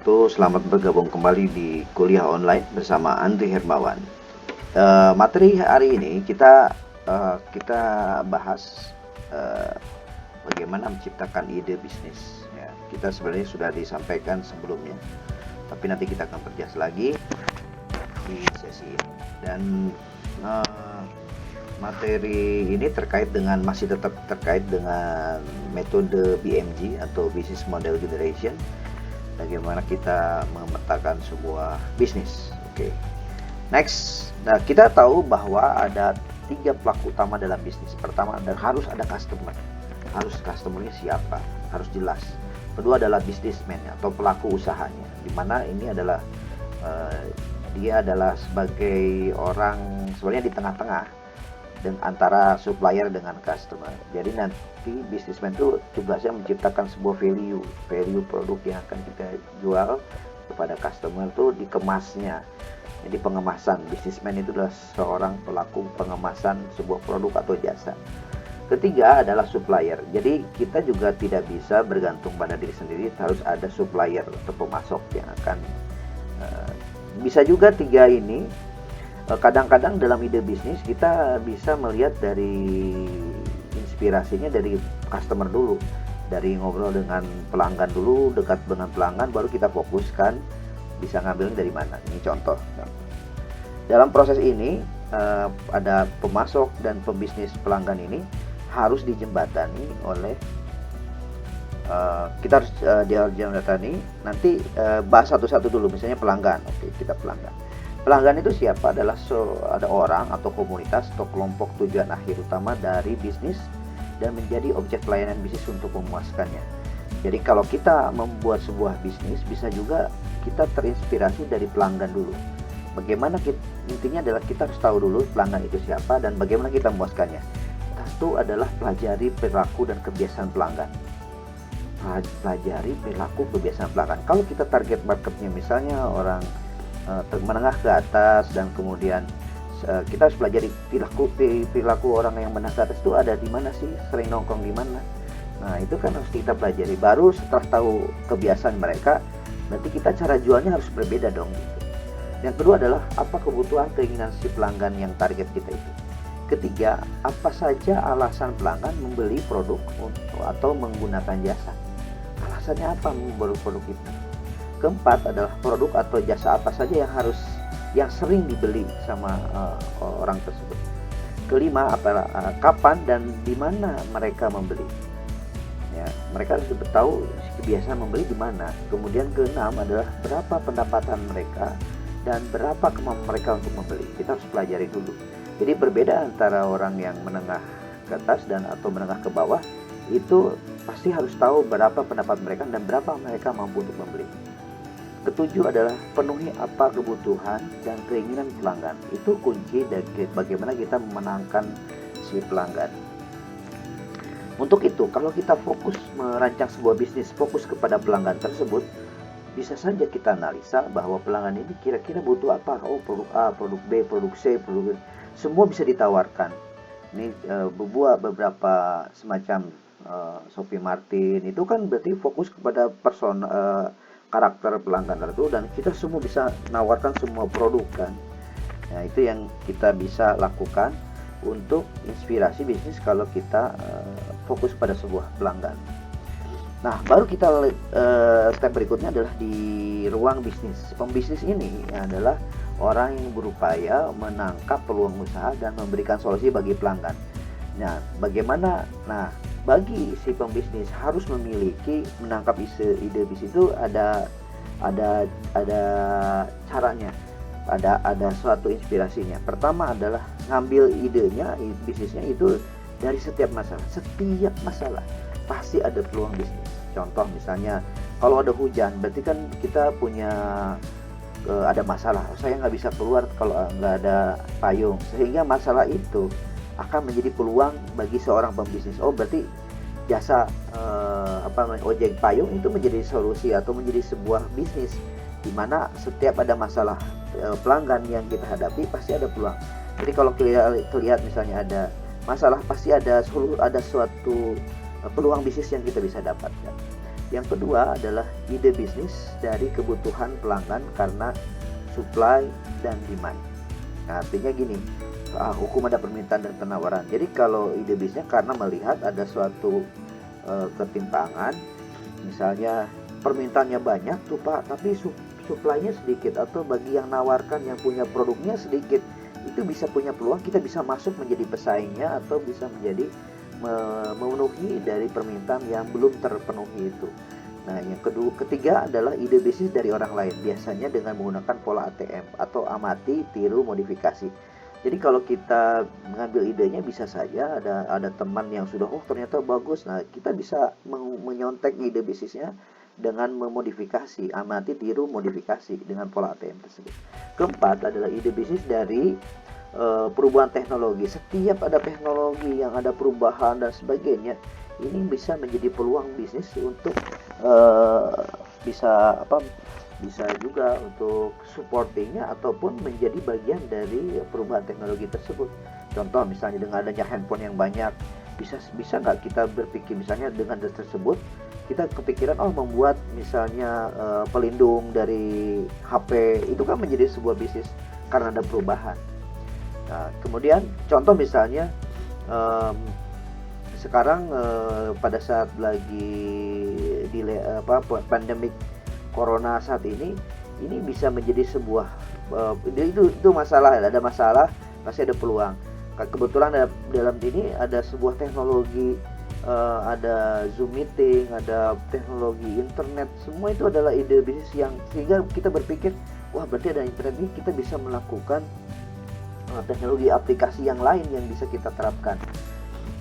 wabarakatuh. Selamat bergabung kembali di kuliah online bersama Andri Hermawan. Materi hari ini kita bahas eh, bagaimana menciptakan ide bisnis. Ya, kita sebenarnya sudah disampaikan sebelumnya, tapi nanti kita akan perjelas lagi di sesi ini. Dan eh, materi ini masih tetap terkait dengan metode BMG atau Business Model Generation. Bagaimana kita memetakan sebuah bisnis. Oke. Next, nah kita tahu bahwa ada 3 pelaku utama dalam bisnis. Pertama, dan harus ada customer. Harus customernya siapa? Harus jelas. Kedua adalah businessman atau pelaku usahanya, di mana ini adalah dia adalah sebagai orang sebenarnya di tengah-tengah dan antara supplier dengan customer. Jadi nanti businessman itu tugasnya menciptakan sebuah value produk yang akan kita jual kepada customer itu dikemasnya. Jadi pengemasan, businessman itu adalah seorang pelaku pengemasan sebuah produk atau jasa. Ketiga adalah supplier. Jadi kita juga tidak bisa bergantung pada diri sendiri, harus ada supplier atau pemasok yang akan bisa juga 3 ini. Kadang-kadang dalam ide bisnis kita bisa melihat dari inspirasinya dari customer dulu, dari ngobrol dengan pelanggan dulu, dekat dengan pelanggan, baru kita fokuskan bisa ngambilnya dari mana. Ini contoh. Dalam proses ini ada pemasok dan pembisnis pelanggan ini harus dijembatani oleh kita harus dijembatani. Nanti bahas satu-satu dulu, misalnya pelanggan. Oke, kita pelanggan. Pelanggan itu siapa? Adalah ada orang atau komunitas atau kelompok tujuan akhir utama dari bisnis dan menjadi objek pelayanan bisnis untuk memuaskannya. Jadi kalau kita membuat sebuah bisnis, bisa juga kita terinspirasi dari pelanggan dulu. Bagaimana intinya adalah kita harus tahu dulu pelanggan itu siapa dan bagaimana kita memuaskannya. Satu adalah pelajari perilaku dan kebiasaan pelanggan. Pelajari perilaku kebiasaan pelanggan. Kalau kita target marketnya misalnya orang menengah ke atas, dan kemudian kita harus pelajari perilaku orang yang menengah ke atas itu ada di mana sih, sering nongkrong di mana. Nah itu kan harus kita pelajari. Baru setelah tahu kebiasaan mereka, berarti kita cara jualnya harus berbeda dong gitu. Yang kedua adalah apa kebutuhan keinginan si pelanggan yang target kita itu. Ketiga, apa saja alasan pelanggan membeli produk atau menggunakan jasa. Alasannya apa membeli produk itu. Keempat adalah produk atau jasa apa saja yang sering dibeli sama orang tersebut. Kelima, kapan dan di mana mereka membeli. Ya, mereka harus tahu kebiasaan membeli di mana. Kemudian keenam adalah berapa pendapatan mereka dan berapa kemampuan mereka untuk membeli. Kita harus pelajari dulu. Jadi berbeda antara orang yang menengah ke atas dan atau menengah ke bawah, itu pasti harus tahu berapa pendapat mereka dan berapa mereka mampu untuk membeli. Ketujuh adalah penuhi apa kebutuhan dan keinginan pelanggan. Itu kunci dari bagaimana kita memenangkan si pelanggan. Untuk itu, kalau kita fokus merancang sebuah bisnis, fokus kepada pelanggan tersebut, bisa saja kita analisa bahwa pelanggan ini kira-kira butuh apa. Oh, produk A, produk B, produk C, produk B. Semua bisa ditawarkan. Ini beberapa semacam Shopee Martin itu kan berarti fokus kepada karakter pelanggan tertentu, dan kita semua bisa menawarkan semua produk kan. Nah itu yang kita bisa lakukan untuk inspirasi bisnis kalau kita fokus pada sebuah pelanggan. Nah baru kita step berikutnya adalah di ruang bisnis. Pembisnis ini adalah orang yang berupaya menangkap peluang usaha dan memberikan solusi bagi pelanggan. Nah bagaimana? Bagi si pembisnis harus memiliki menangkap ide bisnis itu ada caranya, ada suatu inspirasinya. Pertama adalah ngambil idenya, bisnisnya itu dari setiap masalah. Setiap masalah pasti ada peluang bisnis. Contoh misalnya kalau ada hujan, berarti kan kita punya ada masalah. Saya nggak bisa keluar kalau nggak ada payung, sehingga masalah itu akan menjadi peluang bagi seorang pembisnis. Oh berarti jasa ojek payung itu menjadi solusi atau menjadi sebuah bisnis di mana setiap ada masalah pelanggan yang kita hadapi pasti ada peluang. Jadi kalau lihat misalnya ada masalah, pasti ada suatu peluang bisnis yang kita bisa dapatkan. Yang kedua adalah ide bisnis dari kebutuhan pelanggan karena supply dan demand. Nah, artinya gini, hukum ada permintaan dan penawaran. Jadi kalau ide bisnisnya karena melihat ada suatu ketimpangan, misalnya permintaannya banyak tuh Pak, tapi supply-nya sedikit, atau bagi yang nawarkan yang punya produknya sedikit, itu bisa punya peluang kita bisa masuk menjadi pesaingnya atau bisa menjadi memenuhi dari permintaan yang belum terpenuhi itu. Nah, yang ketiga adalah ide bisnis dari orang lain, biasanya dengan menggunakan pola ATM atau amati, tiru, modifikasi. Jadi kalau kita mengambil idenya, bisa saja ada teman yang sudah ternyata bagus. Nah, kita bisa menyontek ide bisnisnya dengan memodifikasi, amati, tiru, modifikasi dengan pola ATM tersebut. Keempat adalah ide bisnis dari perubahan teknologi. Setiap ada teknologi yang ada perubahan dan sebagainya, ini bisa menjadi peluang bisnis untuk bisa juga untuk supportingnya ataupun menjadi bagian dari perubahan teknologi tersebut. Contoh misalnya dengan adanya handphone yang banyak, bisa nggak kita berpikir misalnya dengan tersebut kita kepikiran membuat misalnya pelindung dari HP, itu kan menjadi sebuah bisnis karena ada perubahan. Nah, kemudian contoh misalnya sekarang pada saat lagi di pandemik corona saat ini bisa menjadi sebuah itu masalah, ada masalah pasti ada peluang. Kebetulan dalam ini ada sebuah teknologi, ada Zoom meeting, ada teknologi internet, semua itu adalah ide bisnis yang sehingga kita berpikir, wah berarti ada internet ini kita bisa melakukan teknologi aplikasi yang lain yang bisa kita terapkan.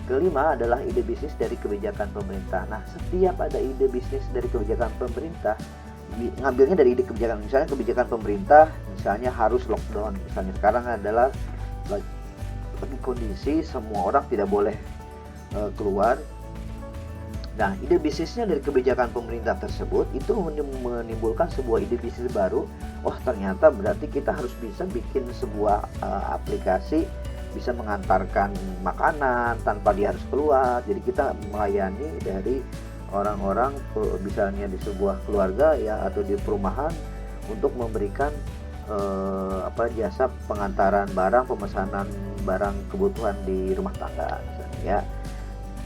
Kelima adalah ide bisnis dari kebijakan pemerintah. Nah, setiap ada ide bisnis dari kebijakan pemerintah, ngambilnya dari ide kebijakan. Misalnya kebijakan pemerintah, misalnya harus lockdown. Misalnya sekarang adalah lagi kondisi semua orang tidak boleh keluar. Nah, ide bisnisnya dari kebijakan pemerintah tersebut itu menimbulkan sebuah ide bisnis baru. Oh, ternyata berarti kita harus bisa bikin sebuah aplikasi bisa mengantarkan makanan tanpa dia harus keluar. Jadi kita melayani dari orang-orang misalnya di sebuah keluarga ya atau di perumahan untuk memberikan jasa pengantaran barang, pemesanan barang kebutuhan di rumah tangga misalnya ya.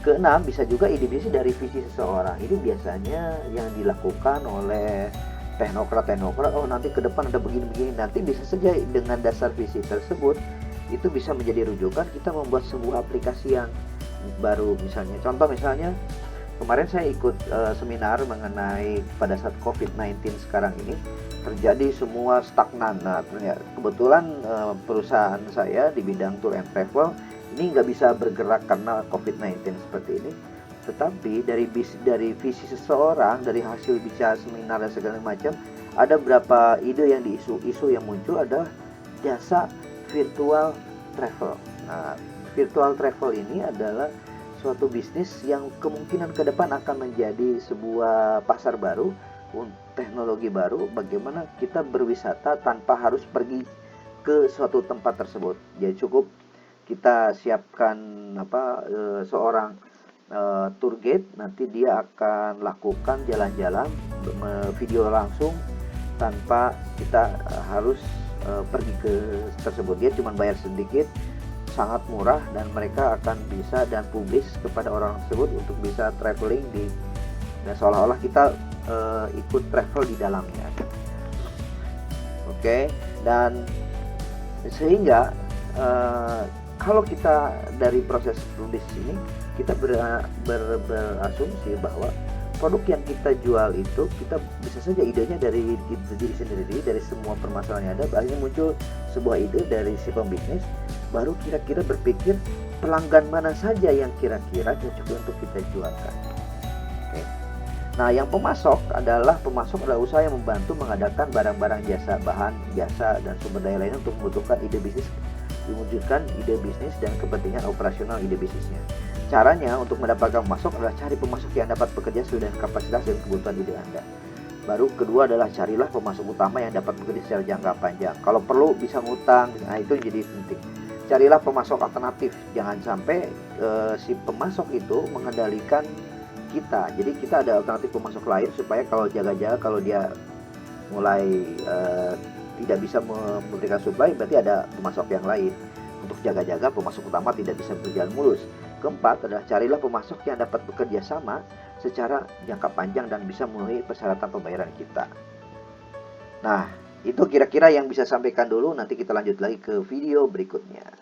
Keenam, bisa juga ide bisnis dari visi seseorang. Ini biasanya yang dilakukan oleh teknokrat, nanti ke depan ada begini-begini. Nanti bisa saja dengan dasar visi tersebut itu bisa menjadi rujukan kita membuat sebuah aplikasi yang baru. Misalnya contoh, misalnya kemarin saya ikut seminar mengenai pada saat COVID-19 sekarang ini terjadi semua stagnan. Nah, kebetulan perusahaan saya di bidang tour and travel ini nggak bisa bergerak karena COVID-19 seperti ini. Tetapi dari visi seseorang, dari hasil bicara seminar dan segala macam, ada beberapa ide yang isu yang muncul adalah jasa virtual travel. Nah, virtual travel ini adalah suatu bisnis yang kemungkinan ke depan akan menjadi sebuah pasar baru, teknologi baru, bagaimana kita berwisata tanpa harus pergi ke suatu tempat tersebut. Jadi cukup kita siapkan seorang tour guide, nanti dia akan lakukan jalan-jalan video langsung tanpa kita harus pergi ke tersebut. Dia cuma bayar sedikit, sangat murah, dan mereka akan bisa dan publish kepada orang tersebut untuk bisa traveling dan seolah-olah kita ikut travel di dalamnya. Oke, dan sehingga kalau kita dari proses tulis ini kita berasumsi bahwa produk yang kita jual itu kita bisa saja idenya dari diri sendiri, dari semua permasalahan yang ada. Akhirnya muncul sebuah ide dari si pembisnis, baru kira-kira berpikir pelanggan mana saja yang kira-kira cocok untuk kita jualkan. Oke. Nah, yang pemasok adalah usaha yang membantu mengadakan barang-barang jasa, bahan jasa dan sumber daya lainnya untuk membutuhkan ide bisnis, diwujudkan ide bisnis dan kepentingan operasional ide bisnisnya. Caranya untuk mendapatkan pemasok adalah cari pemasok yang dapat bekerja sesuai dengan kapasitas dan kebutuhan ide Anda. Baru kedua adalah carilah pemasok utama yang dapat bekerja secara jangka panjang. Kalau perlu bisa ngutang, nah itu jadi penting. Carilah pemasok alternatif, jangan sampai si pemasok itu mengendalikan kita. Jadi kita ada alternatif pemasok lain supaya kalau jaga-jaga kalau dia mulai tidak bisa memberikan supply, berarti ada pemasok yang lain untuk jaga-jaga pemasok utama tidak bisa berjalan mulus. Keempat adalah carilah pemasok yang dapat bekerja sama secara jangka panjang dan bisa memenuhi persyaratan pembayaran kita. Nah, itu kira-kira yang bisa sampaikan dulu, nanti kita lanjut lagi ke video berikutnya.